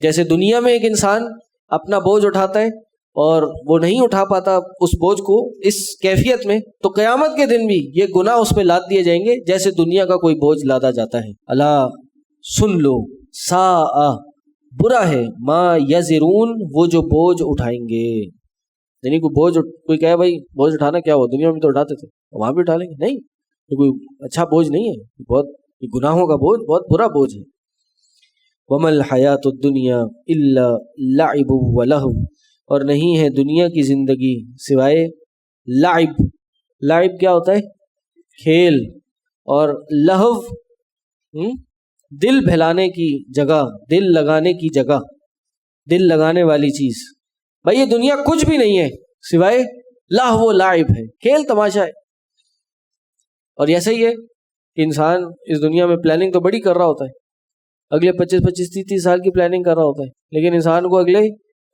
جیسے دنیا میں ایک انسان اپنا بوجھ اٹھاتا ہے اور وہ نہیں اٹھا پاتا اس بوجھ کو اس کیفیت میں، تو قیامت کے دن بھی یہ گناہ اس پہ لاد دیے جائیں گے جیسے دنیا کا کوئی بوجھ لادا جاتا ہے. اللہ سن لو، ساء برا ہے، ما یزرون وہ جو بوجھ اٹھائیں گے. یعنی کوئی کہے بھائی بوجھ اٹھانا کیا ہوا، دنیا میں تو اٹھاتے تھے وہاں بھی اٹھا لیں گے، نہیں، یہ کوئی اچھا بوجھ نہیں ہے، بہت یہ گناہوں کا بوجھ بہت برا بوجھ ہے. وَمَا الْحَيَاةُ الدُّنْيَا إِلَّا لَعِبٌ وَلَهْوٌ، اور نہیں ہے دنیا کی زندگی سوائے لعب. لعب کیا ہوتا ہے؟ کھیل. اور لہو دل بہلانے کی جگہ، دل لگانے کی جگہ، دل لگانے والی چیز. بھائی یہ دنیا کچھ بھی نہیں ہے سوائے لہو و لعب ہے، کھیل تماشا ہے. اور ایسا ہی ہے کہ انسان اس دنیا میں پلاننگ تو بڑی کر رہا ہوتا ہے، اگلے 25 30 سال کی پلاننگ کر رہا ہوتا ہے، لیکن انسان کو اگلے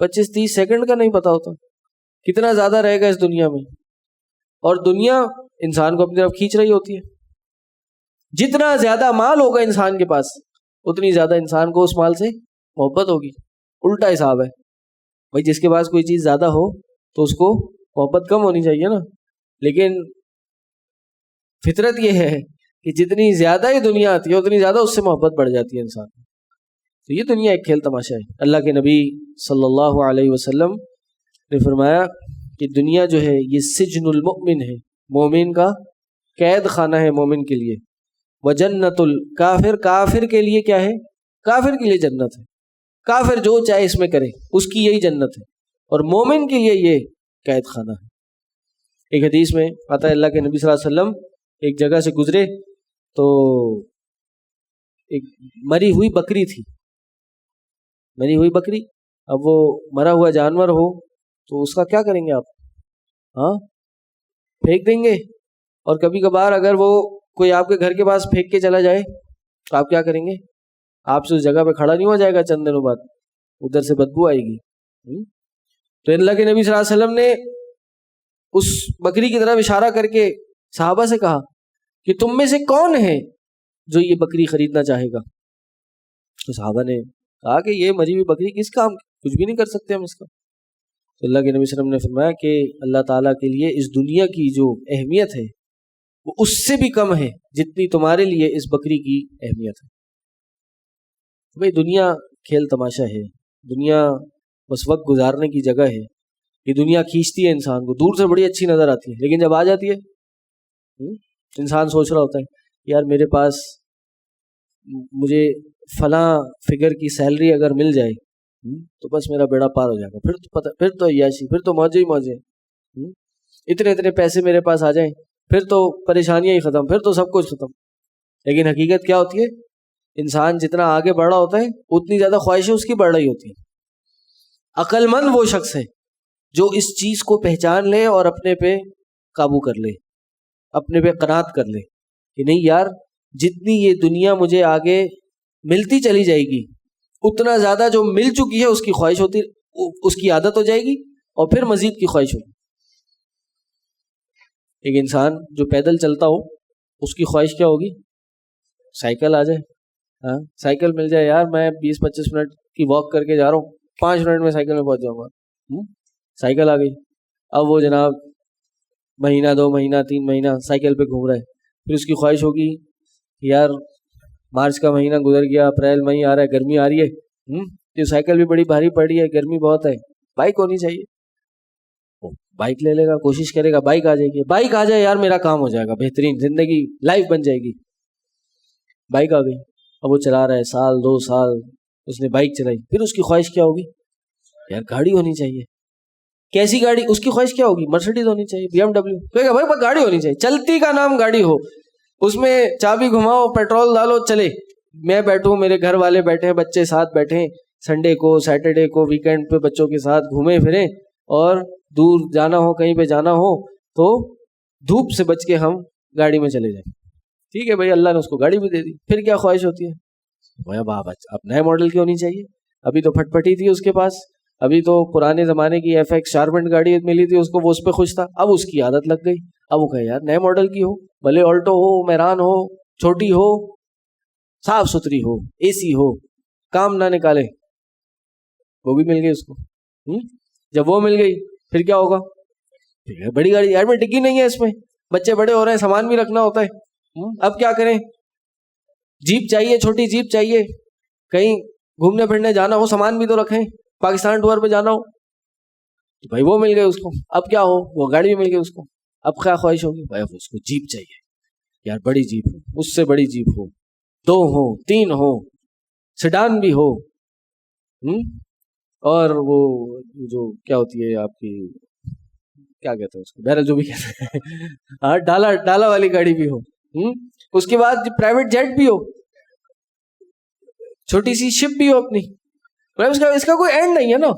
25 30 سیکنڈ کا نہیں پتا ہوتا کتنا زیادہ رہے گا اس دنیا میں. اور دنیا انسان کو اپنی طرف کھینچ رہی ہوتی ہے. جتنا زیادہ مال ہوگا انسان کے پاس اتنی زیادہ انسان کو اس مال سے محبت ہوگی. الٹا حساب ہے بھائی، جس کے پاس کوئی چیز زیادہ ہو تو اس کو محبت کم ہونی چاہیے نا. لیکن فطرت یہ ہے کہ جتنی زیادہ ہی دنیا آتی ہے اتنی زیادہ اس سے محبت بڑھ جاتی ہے انسان. تو یہ دنیا ایک کھیل تماشا ہے. اللہ کے نبی صلی اللہ علیہ وسلم نے فرمایا کہ دنیا جو ہے یہ سجن المؤمن ہے، مومن کا قید خانہ ہے مومن کے لیے. وجنت الکافر، کافر کے لیے کیا ہے؟ کافر کے لیے جنت ہے. کافر جو چاہے اس میں کرے اس کی یہی جنت ہے، اور مومن کے لیے یہ قید خانہ ہے. ایک حدیث میں آتا ہے اللہ کے نبی صلی اللہ علیہ وسلم ایک جگہ سے گزرے تو ایک مری ہوئی بکری تھی، مری ہوئی بکری. اب وہ مرا ہوا جانور ہو تو اس کا کیا کریں گے آپ؟ ہاں پھینک دیں گے. اور کبھی کبھار اگر وہ کوئی آپ کے گھر کے پاس پھینک کے چلا جائے تو آپ کیا کریں گے؟ آپ سے اس جگہ پہ کھڑا نہیں ہو جائے گا، چند دنوں بعد ادھر سے بدبو آئے گی. تو اللہ کے نبی صلی اللہ علیہ وسلم نے اس بکری کی طرف اشارہ کر کے صحابہ سے کہا کہ تم میں سے کون ہے جو یہ بکری خریدنا چاہے گا؟ تو صحابہ نے کہا کہ یہ مری ہوئی بکری کس کام، کچھ بھی نہیں کر سکتے ہم اس کا. تو اللہ کے نبی صلی اللہ علیہ وسلم نے فرمایا کہ اللہ تعالیٰ کے لیے اس دنیا کی جو اہمیت ہے وہ اس سے بھی کم ہے جتنی تمہارے لیے اس بکری کی اہمیت ہے. بھئی دنیا کھیل تماشا ہے، دنیا بس وقت گزارنے کی جگہ ہے. یہ دنیا کھینچتی ہے انسان کو، دور سے بڑی اچھی نظر آتی ہے لیکن جب آ جاتی ہے انسان سوچ رہا ہوتا ہے یار میرے پاس مجھے فلاں فگر کی سیلری اگر مل جائے تو بس میرا بیڑا پار ہو جائے گا. پھر تو عیاشی, پھر تو موجے ہی موجے. اتنے پیسے میرے پاس آ جائیں پھر تو پریشانیاں ہی ختم, پھر تو سب کچھ ختم. لیکن حقیقت کیا ہوتی ہے؟ انسان جتنا آگے بڑھ رہا ہوتا ہے اتنی زیادہ خواہشیں اس کی بڑھ رہی ہوتی ہیں. عقل مند وہ شخص ہے جو اس چیز کو پہچان لے اور اپنے پہ قابو کر لے, اپنے پہ قناعت کر لے کہ نہیں یار, جتنی یہ دنیا مجھے آگے ملتی چلی جائے گی اتنا زیادہ جو مل چکی ہے اس کی خواہش ہوتی, اس کی عادت ہو جائے گی اور پھر مزید کی خواہش ہوگی. ایک انسان جو پیدل چلتا ہو اس کی خواہش کیا ہوگی؟ سائیکل آ جائے. ہاں, سائیکل مل جائے یار, میں 20-25 منٹ کی واک کر کے جا رہا ہوں, 5 منٹ میں سائیکل میں پہنچ جاؤں گا. سائیکل آ گئی. اب وہ جناب مہینہ 2 مہینہ 3 مہینہ سائیکل پہ گھوم رہا ہے. پھر اس کی خواہش ہوگی یار مارچ کا مہینہ گزر گیا, اپریل مئی آ رہا ہے, گرمی آ رہی ہے, یہ سائیکل بھی بڑی بھاری پڑ رہی ہے, گرمی بہت ہے, بائک ہونی چاہیے. بائک لے لے گا, کوشش کرے گا, بائک آ جائے گی. بائک آ جائے یار میرا کام ہو جائے گا, بہترین زندگی لائف بن جائے گی. بائک آ گئی, اب وہ چلا رہا ہے, 1-2 سال اس نے بائک چلائی. پھر اس کی خواہش کیا ہوگی؟ یار گاڑی ہونی چاہیے. کیسی گاڑی؟ اس کی خواہش کیا ہوگی؟ مرسیڈیز ہونی چاہیے, BMW. کہے گا بھائی گاڑی ہونی چاہیے, چلتی کا نام گاڑی ہو, اس میں چابی گھماؤ, پیٹرول ڈالو, چلے. میں بیٹھوں, میرے گھر والے بیٹھے ہیں, بچے ساتھ بیٹھے ہیں, سنڈے کو سیٹرڈے کو ویکینڈ پہ بچوں کے ساتھ گھومیں پھریں, اور دور جانا ہو, کہیں پہ جانا ہو تو دھوپ سے بچ کے ہم گاڑی میں چلے جائیں. ٹھیک ہے بھائی, اللہ نے اس کو گاڑی بھی دے دی. پھر کیا خواہش ہوتی ہے؟ اب نئے ماڈل کی ہونی چاہیے. ابھی تو پھٹ پٹی تھی اس کے پاس, ابھی تو پرانے زمانے کی FX شارپنٹ گاڑی ملی تھی اس کو, وہ اس پہ خوش تھا. اب اس کی عادت لگ گئی, اب وہ کہے یار نئے ماڈل کی ہو, بھلے آلٹو ہو, میران ہو, چھوٹی ہو, صاف ستھری ہو, AC ہو, کام نہ نکالے. وہ بھی مل گئی اس کو. جب وہ مل گئی پھر کیا ہوگا؟ بڑی گاڑی, یار میں ڈگی نہیں ہے اس میں, بچے بڑے ہو رہے ہیں, سامان بھی رکھنا ہوتا ہے. اب کیا کریں؟ جیپ چاہیے, چھوٹی جیپ چاہیے, کہیں گھومنے پھرنے جانا ہو سامان بھی تو رکھیں, پاکستان ٹور پہ جانا ہو تو بھائی وہ مل گئے اس کو. اب کیا ہو؟ وہ گاڑی بھی مل گئی اس کو. اب کیا خواہش ہوگی؟ بھائی اس کو جیپ چاہیے, یار بڑی جیپ ہو, اس سے بڑی جیپ ہو, 2 ہو, 3 ہو, سیڈان بھی ہو, اور وہ جو کیا ہوتی ہے آپ کی, کیا کہتے ہیں اس کو, بہرحال جو بھی کہتے ہیں, ہاں ڈالا والی گاڑی بھی ہو. اس کے بعد پرائیویٹ جیٹ بھی ہو, چھوٹی سی شپ بھی ہو اپنی. اس کا کوئی اینڈ نہیں ہے نا.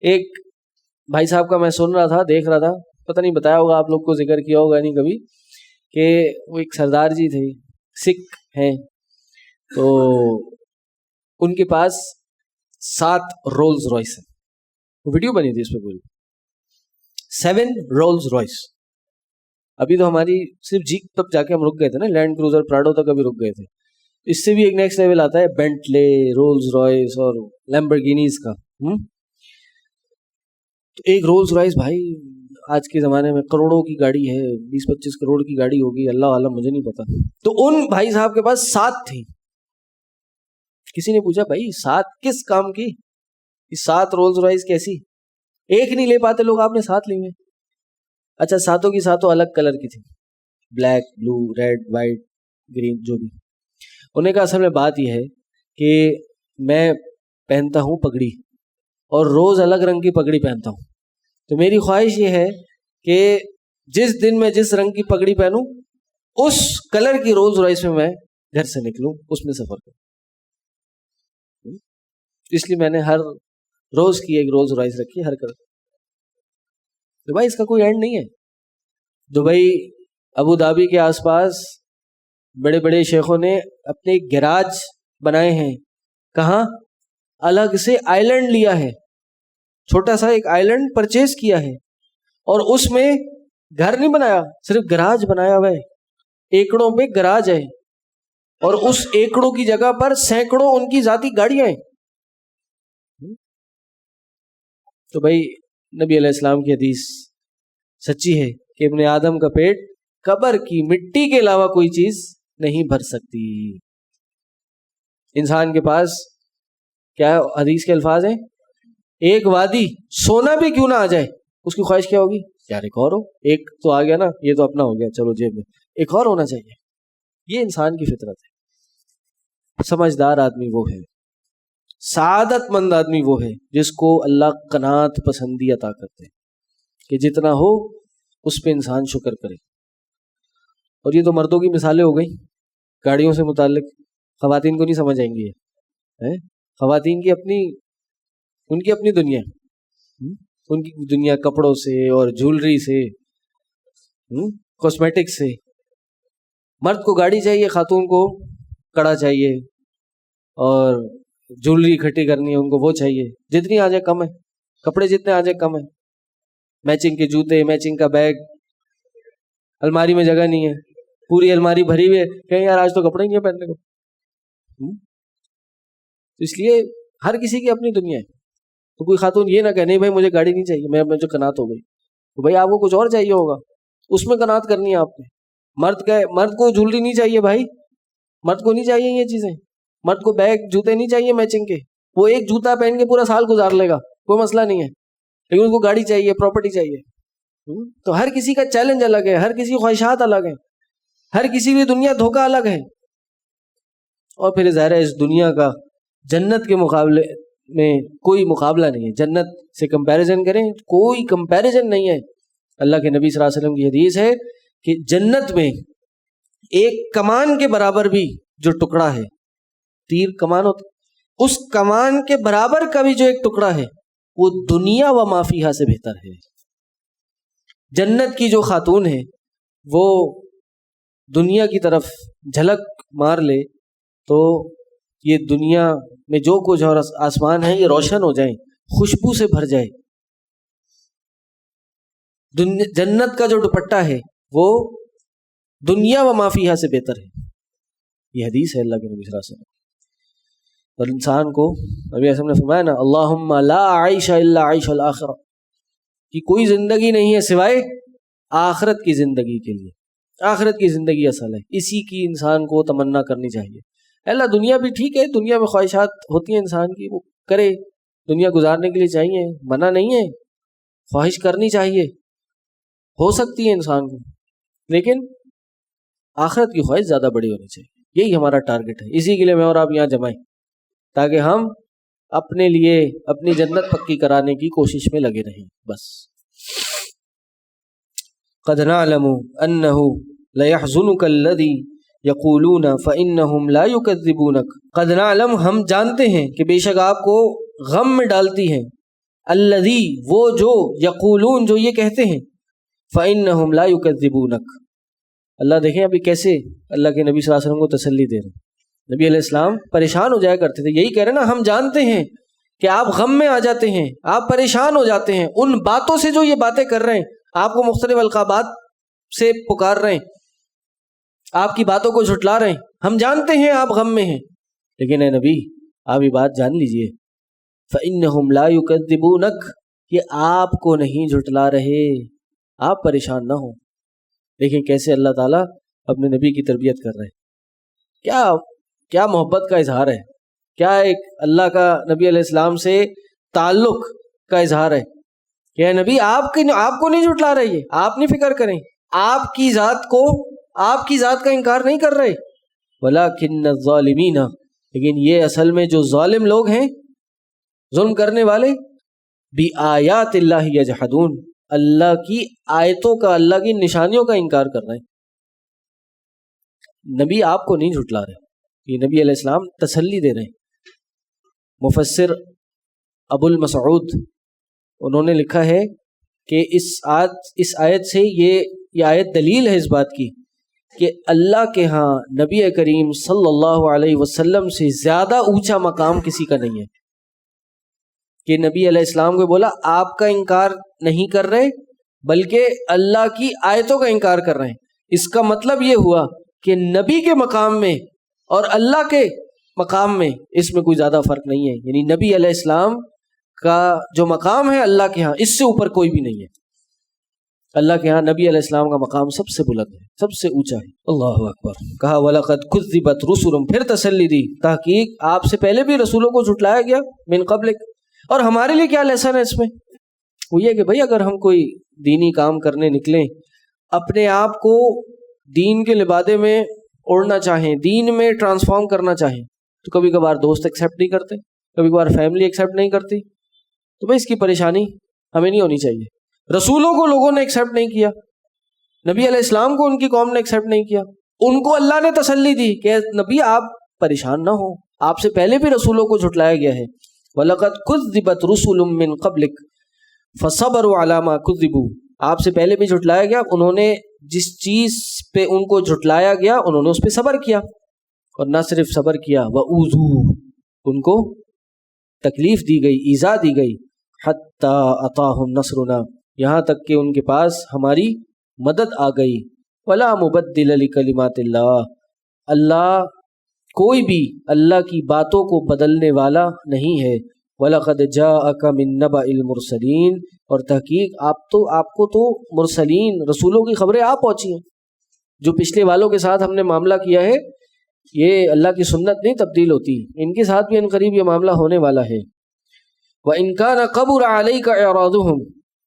ایک بھائی صاحب کا میں سن رہا تھا, دیکھ رہا تھا, پتہ نہیں بتایا ہوگا آپ لوگ کو, ذکر کیا ہوگا نہیں کبھی, کہ وہ ایک سردار جی تھے, سکھ ہیں, تو ان کے پاس 7 رولز رائس ہیں. وہ ویڈیو بنی تھی اس پہ پوری, 7 رولز رائس. ابھی تو ہماری صرف جیپ تک جا کے ہم رک گئے تھے نا, لینڈ کروزر پراڈو تک ابھی رک گئے تھے. اس سے بھی ایک نیکسٹ لیول آتا ہے, بینٹلے, رولز رائس اور لیمبرگینیز کا. تو ایک رولز رائس بھائی آج کے زمانے میں کروڑوں کی گاڑی ہے, 20-25 کروڑ کی گاڑی ہوگی, اللہ عالم, مجھے نہیں پتا. تو ان بھائی صاحب کے پاس 7 تھی. کسی نے پوچھا بھائی 7 کس کام کی, 7 رولز رائس کیسی؟ ایک نہیں لے پاتے لوگ, آپ نے 7 لی ہیں. اچھا 7 کی 7 الگ کلر کی تھی, بلیک, بلو, ریڈ, وائٹ, گرین, جو بھی. انہیں کا اصل میں بات یہ ہے کہ میں پہنتا ہوں پگڑی, اور روز الگ رنگ کی پگڑی پہنتا ہوں. تو میری خواہش یہ ہے کہ جس دن میں جس رنگ کی پگڑی پہنوں اس کلر کی رولز رائس میں گھر سے نکلوں, اس میں سفر کروں. اس لیے میں نے ہر روز کی ایک رولز رائس رکھی, ہر کلر. تو بھائی اس کا کوئی اینڈ نہیں ہے. دبئی, ابو دھابی کے آس پاس بڑے بڑے شیخوں نے اپنے گیراج بنائے ہیں. کہاں؟ الگ سے آئیلینڈ لیا ہے, چھوٹا سا ایک آئیلینڈ پرچیز کیا ہے, اور اس میں گھر نہیں بنایا, صرف گراج بنایا ہوا ہے. ایکڑوں پہ گراج ہے, اور اس ایکڑوں کی جگہ پر سینکڑوں ان کی ذاتی گاڑیاں ہیں. تو بھائی نبی علیہ السلام کی حدیث سچی ہے کہ ابن آدم کا پیٹ قبر کی مٹی کے علاوہ کوئی چیز نہیں بھر سکتی. انسان کے پاس کیا ہے, حدیث کے الفاظ ہیں, ایک وادی سونا بھی کیوں نہ آ جائے, اس کی خواہش کیا ہوگی؟ یار ایک اور ہو, ایک تو آ گیا نا, یہ تو اپنا ہو گیا, چلو جیب میں ایک اور ہونا چاہیے. یہ انسان کی فطرت ہے. سمجھدار آدمی وہ ہے سعادت مند آدمی وہ ہے جس کو اللہ قناعت پسندی عطا کرتے ہیں کہ جتنا ہو اس پہ انسان شکر کرے. اور یہ تو مردوں کی مثالیں ہو گئی گاڑیوں سے متعلق، خواتین کو نہیں سمجھ آئیں گی یہ. خواتین کی ان کی اپنی دنیا، ان کی دنیا کپڑوں سے اور جولری سے، کاسمیٹک سے. مرد کو گاڑی چاہیے، خاتون کو کڑا چاہیے اور جولری اکٹھی کرنی ہے ان کو وہ چاہیے. جتنی آ جائے کم ہے، کپڑے جتنے آ جائے کم ہے. میچنگ کے جوتے، میچنگ کا بیگ، الماری میں جگہ نہیں ہے، پوری الماری بھری ہوئی ہے، کہیں یار آج تو کپڑے ہی نہیں ہے پہننے کو. اس لیے ہر کسی کی اپنی دنیا ہے. تو کوئی خاتون یہ نہ کہ نہیں بھائی مجھے گاڑی نہیں چاہیے، میں جو قناعت ہو گئی، تو بھائی آپ کو کچھ اور چاہیے ہوگا، اس میں قناعت کرنی ہے آپ نے. مرد کو جولری نہیں چاہیے بھائی، مرد کو نہیں چاہیے یہ چیزیں. مرد کو بیگ جوتے نہیں چاہیے میچنگ کے، وہ ایک جوتا پہن کے پورا سال گزار لے گا، کوئی مسئلہ نہیں ہے. لیکن ان کو گاڑی چاہیے، پراپرٹی چاہیے. تو ہر کسی کا چیلنج الگ ہے، ہر کسی کی خواہشات الگ ہیں، ہر کسی کی دنیا دھوکہ الگ ہے. اور پھر ظاہر ہے اس دنیا کا جنت کے مقابلے میں کوئی مقابلہ نہیں ہے. جنت سے کمپیریزن کریں کوئی کمپیریزن نہیں ہے. اللہ کے نبی صلی اللہ علیہ وسلم کی حدیث ہے کہ جنت میں ایک کمان کے برابر بھی جو ٹکڑا ہے، تیر کمان ہوتا، اس کمان کے برابر کا بھی جو ایک ٹکڑا ہے وہ دنیا و ما فیہا سے بہتر ہے. جنت کی جو خاتون ہے وہ دنیا کی طرف جھلک مار لے تو یہ دنیا میں جو کچھ اور آسمان ہے یہ روشن ہو جائیں، خوشبو سے بھر جائے. جنت کا جو دوپٹہ ہے وہ دنیا و ما فیہا سے بہتر ہے. یہ حدیث ہے اللہ کے نبی صلی اللہ علیہ وسلم. اور انسان کو نبی اعظم نے فرمایا نا، اللہم لا عیش الا عیش الاخرہ، کہ کوئی زندگی نہیں ہے سوائے آخرت کی زندگی کے لیے. آخرت کی زندگی اصل ہے، اسی کی انسان کو تمنا کرنی چاہیے. اللہ دنیا بھی ٹھیک ہے، دنیا میں خواہشات ہوتی ہیں انسان کی، وہ کرے، دنیا گزارنے کے لیے چاہیے، منع نہیں ہے، خواہش کرنی چاہیے، ہو سکتی ہے انسان کو، لیکن آخرت کی خواہش زیادہ بڑی ہونی چاہیے. یہی ہمارا ٹارگٹ ہے. اسی کے لیے میں اور آپ یہاں جمائیں تاکہ ہم اپنے لیے اپنی جنت پکی کرانے کی کوشش میں لگے رہیں. بس قد نعلم انه ليحزنك الذي يقولون فانهم لا يكذبونك. قد نعلم، ہم جانتے ہیں کہ بے شک آپ کو غم میں ڈالتی ہیں، الذي، وہ جو، یقولون، جو یہ کہتے ہیں، فانهم لا يكذبونك. اللہ دیکھیں ابھی کیسے اللہ کے نبی صلی اللہ علیہ وسلم کو تسلی دے رہے ہیں. نبی علیہ السلام پریشان ہو جایا کرتے تھے، یہی کہہ رہے نا، ہم جانتے ہیں کہ آپ غم میں آ جاتے ہیں، آپ پریشان ہو جاتے ہیں ان باتوں سے جو یہ باتیں کر رہے ہیں، آپ کو مختلف القابات سے پکار رہے ہیں، آپ کی باتوں کو جھٹلا رہے ہیں. ہم جانتے ہیں آپ غم میں ہیں، لیکن اے نبی آپ یہ بات جان لیجئے، فَإِنَّهُمْ لَا يُكَذِّبُونَكَ، یہ آپ کو نہیں جھٹلا رہے، آپ پریشان نہ ہوں. دیکھیں کیسے اللہ تعالیٰ اپنے نبی کی تربیت کر رہے ہیں. کیا محبت کا اظہار ہے، کیا ایک اللہ کا نبی علیہ السلام سے تعلق کا اظہار ہے کہ اے نبی آپ کو نہیں جھٹلا رہے، یہ آپ نہیں فکر کریں، آپ کی ذات کا انکار نہیں کر رہے. وَلَكِنَّ الظَّالِمِينَ، لیکن یہ اصل میں جو ظالم لوگ ہیں، ظلم کرنے والے، بِآيَاتِ اللَّهِ يَجْحَدُونَ، اللہ کی آیتوں کا، اللہ کی نشانیوں کا انکار کر رہے ہیں. نبی آپ کو نہیں جھٹلا رہے، یہ نبی علیہ السلام تسلی دے رہے ہیں. مفسر ابو المسعود انہوں نے لکھا ہے کہ اس آیت سے یہ آیت دلیل ہے اس بات کی کہ اللہ کے ہاں نبی کریم صلی اللہ علیہ وسلم سے زیادہ اونچا مقام کسی کا نہیں ہے. کہ نبی علیہ السلام کو بولا آپ کا انکار نہیں کر رہے بلکہ اللہ کی آیتوں کا انکار کر رہے ہیں. اس کا مطلب یہ ہوا کہ نبی کے مقام میں اور اللہ کے مقام میں اس میں کوئی زیادہ فرق نہیں ہے. یعنی نبی علیہ السلام کا جو مقام ہے اللہ کے ہاں اس سے اوپر کوئی بھی نہیں ہے. اللہ کے ہاں نبی علیہ السلام کا مقام سب سے بلند ہے، سب سے اونچا ہے. اللہ اکبر. کہا وَلَقَدْ كُذِّبَتْ رُسُلٌ، پھر تسلی دی، تحقیق آپ سے پہلے بھی رسولوں کو جھٹلایا گیا، من قبلک. اور ہمارے لیے کیا لیسن ہے اس میں؟ وہ یہ کہ بھائی اگر ہم کوئی دینی کام کرنے نکلیں، اپنے آپ کو دین کے لبادے میں اوڑھنا چاہیں، دین میں ٹرانسفارم کرنا چاہیں، تو کبھی کبھار دوست ایکسیپٹ نہیں کرتے، کبھی کبھار فیملی ایکسیپٹ نہیں کرتی، تو بھائی اس کی پریشانی ہمیں نہیں ہونی چاہیے۔ رسولوں کو لوگوں نے ایکسیپٹ نہیں کیا، نبی علیہ السلام کو ان کی قوم نے ایکسیپٹ نہیں کیا، ان کو اللہ نے تسلی دی کہ نبی آپ پریشان نہ ہو، آپ سے پہلے بھی رسولوں کو جھٹلایا گیا ہے۔ وَلَقَدْ كُذِّبَتْ رُسُلٌ مِّن قَبْلِكَ فَصَبَرُوا عَلَىٰ مَا كُذِّبُوا، آپ سے پہلے بھی جھٹلایا گیا، انہوں نے جس چیز پہ ان کو جھٹلایا گیا انہوں نے اس پہ صبر کیا، اور نہ صرف صبر کیا وَأُوذُوا، ان کو تکلیف دی گئی، ایذا دی گئی، حَتَّىٰ أَتَاهُمْ نَصْرُنَا، یہاں تک کہ ان کے پاس ہماری مدد آ گئی۔ وَلَا مُبَدِّلَ لِكَلِمَاتِ اللَّهِ، اللہ کوئی بھی اللہ کی باتوں کو بدلنے والا نہیں ہے۔ وَلَقَدْ جَاءَكَ مِن نَّبَإِ الْمُرْسَلِينَ، اور تحقیق آپ کو تو مرسلین رسولوں کی خبریں آپ پہنچی ہیں۔ جو پچھلے والوں کے ساتھ ہم نے معاملہ کیا ہے، یہ اللہ کی سنت نہیں تبدیل ہوتی، ان کے ساتھ بھی عنقریب یہ معاملہ ہونے والا ہے۔ وَإِن كَانَ كَبُرَ عَلَيْكَ إِعْرَاضُهُمْ،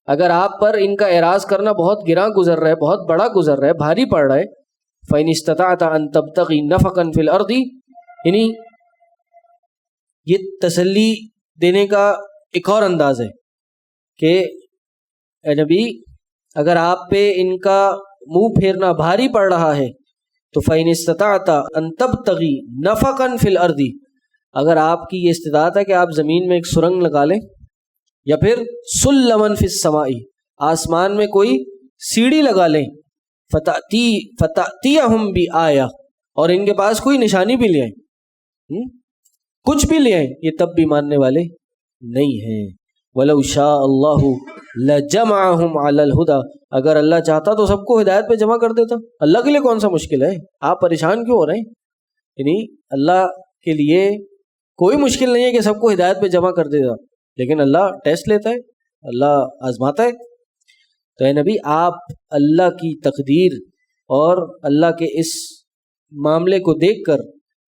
اگر آپ پر ان کا اعراض کرنا بہت گراں گزر رہا ہے، بہت بڑا گزر رہا ہے، بھاری پڑ رہا ہے، فَإِنِ اسْتَطَعْتَ أَن تَبْتَغِي نَفَقًا فِي الْأَرْضِ، یعنی یہ تسلی دینے کا ایک اور انداز ہے کہ اے نبی اگر آپ پہ ان کا منہ پھیرنا بھاری پڑ رہا ہے تو فَإِنِ اسْتَطَعْتَ أَن تَبْتَغِي نَفَقًا فِي الْأَرْضِ، اگر آپ کی یہ استطاعت ہے کہ آپ زمین میں ایک سرنگ لگا لیں، یا پھر سُلَّمًا فِي السَّمَاءِ، آسمان میں کوئی سیڑھی لگا لیں، فَتَأْتِيَهُمْ بِآيَةٍ، اور ان کے پاس کوئی نشانی بھی لے آئیں، کچھ بھی لے آئیں، یہ تب بھی ماننے والے نہیں ہیں۔ وَلَوْ شَاءَ اللَّهُ لَجَمَعَهُمْ عَلَى الْهُدَى، اگر اللہ چاہتا تو سب کو ہدایت پہ جمع کر دیتا، اللہ کے لیے کون سا مشکل ہے، آپ پریشان کیوں ہو رہے ہیں؟ یعنی اللہ کے لیے کوئی مشکل نہیں ہے کہ سب کو ہدایت پہ جمع کر دیتا، لیکن اللہ ٹیسٹ لیتا ہے، اللہ آزماتا ہے۔ تو اے نبی آپ اللہ کی تقدیر اور اللہ کے اس معاملے کو دیکھ کر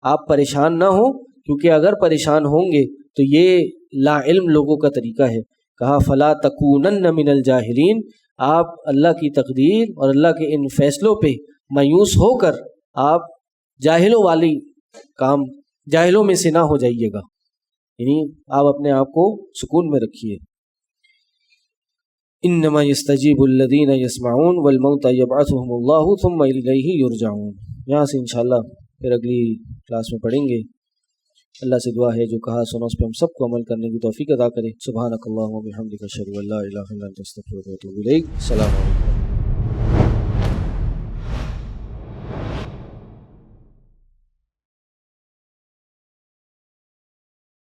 آپ پریشان نہ ہوں، کیونکہ اگر پریشان ہوں گے تو یہ لا علم لوگوں کا طریقہ ہے۔ کہا فلا تکونن من الجاہلین، آپ اللہ کی تقدیر اور اللہ کے ان فیصلوں پہ مایوس ہو کر آپ جاہلوں والی کام، جاہلوں میں سے نہ ہو جائیے گا، یعنی آپ اپنے آپ کو سکون میں رکھیے۔ انما یستجیب الذین یسمعون والموتى یبعثهم اللہ ثم الیہ یرجعون۔ یہاں سے انشاءاللہ پھر اگلی کلاس میں پڑھیں گے۔ اللہ سے دعا ہے جو کہا سنا اس پہ ہم سب کو عمل کرنے کی توفیق عطا کرے۔ سبحانک اللہم و بحمدک اشہد ان لا الہ الا انت استغفرک و اتوب الیک۔ السلام علیکم۔